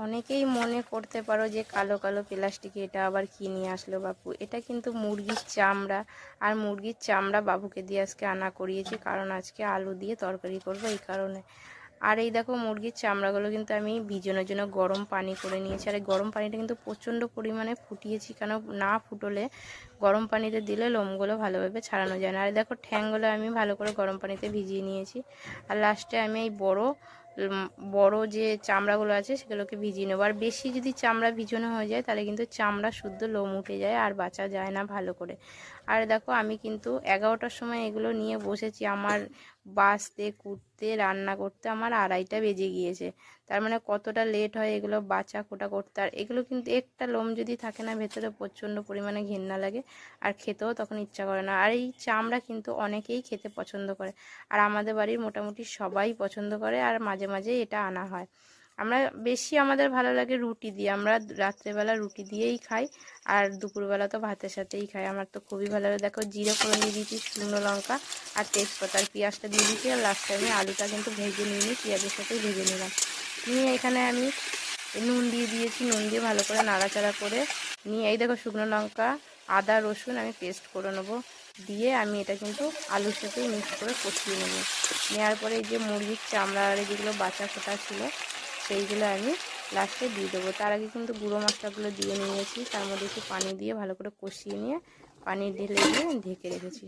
অনেকেই মনে করতে পারো যে কালো কালো প্লাস্টিকে এটা আবার কি নিয়ে আসলো বাপু। এটা কিন্তু মুরগির চামড়া, আর মুরগির চামড়া বাবুকে দিয়ে আজকে আনা করিয়েছি, কারণ আজকে আলু দিয়ে তরকারি করবো এই কারণে। আর এই দেখো মুরগির চামড়াগুলো কিন্তু আমি ভিজানোর জন্য গরম পানি করে নিয়েছি। আর এই গরম পানিটা কিন্তু প্রচণ্ড পরিমাণে ফুটিয়েছি, কেন না ফুটলে গরম পানিতে দিলে লোমগুলো ভালোভাবে ছাড়ানো যায় না। আর দেখো ঠ্যাংগুলো আমি ভালো করে গরম পানিতে ভিজিয়ে নিয়েছি। আর লাস্টে আমি এই বড় যে চামড়াগুলো আছে সেগুলোকে ভিজিয়ে নেবো। আর বেশি যদি চামড়া ভিজানো হয়ে যায় তাহলে কিন্তু চামড়া শুদ্ধ লোম উঠে যায় আর বাঁচা যায় না ভালো করে। আর দেখো আমি কিন্তু 11টার সময় এগুলো নিয়ে বসেছি, আমার বাছতে কুটতে রান্না করতে আমার 2:30টা বেজে গিয়েছে। তার মানে কতটা লেট হয় এগুলো বাছা কোটা করতে। আর এগুলো কিন্তু একটা লোম যদি থাকে না ভেতরে প্রচণ্ড পরিমাণে ঘেন্না লাগে, আর খেতেও তখন ইচ্ছা করে না। আর এই চামড়া কিন্তু অনেকেই খেতে পছন্দ করে, আর আমাদের বাড়ির মোটামুটি সবাই পছন্দ করে, আর মাঝে মাঝে এটা আনা হয়। আমরা বেশি আমাদের ভালো লাগে রুটি দিয়ে, আমরা রাত্রেবেলা রুটি দিয়েই খাই, আর দুপুরবেলা তো ভাতের সাথেই খাই। আমার তো খুবই ভালো লাগে। দেখো জিরে ফোড়ন দিয়ে দিয়েছি, শুকনো লঙ্কা আর তেজপাতা আর পেঁয়াজটা দিয়ে দিয়েছি। আর লাস্টে আমি আলুটা কিন্তু ভেজে নিয়ে পেঁয়াজের সাথেই ভেজে নিলাম। নিয়ে এখানে আমি নুন দিয়ে দিয়েছি, নুন দিয়ে ভালো করে নাড়াচাড়া করে নিয়ে এই দেখো শুকনো লঙ্কা আদা রসুন আমি পেস্ট করে নেবো, দিয়ে আমি এটা কিন্তু আলুর সাথেই মিক্স করে কষিয়ে নেবো। নেওয়ার পরে এই যে মুরগির চামড়া আর যেগুলো বাছা খোটা ছিল সেইগুলো আমি লাস্টে দিয়ে দেবো। তার আগে কিন্তু গুঁড়ো মশলাগুলো দিয়ে নিয়েছি, তার মধ্যে একটু পানি দিয়ে ভালো করে কষিয়ে নিয়ে পানি ঢেলে দিয়ে ঢেকে রেখেছি।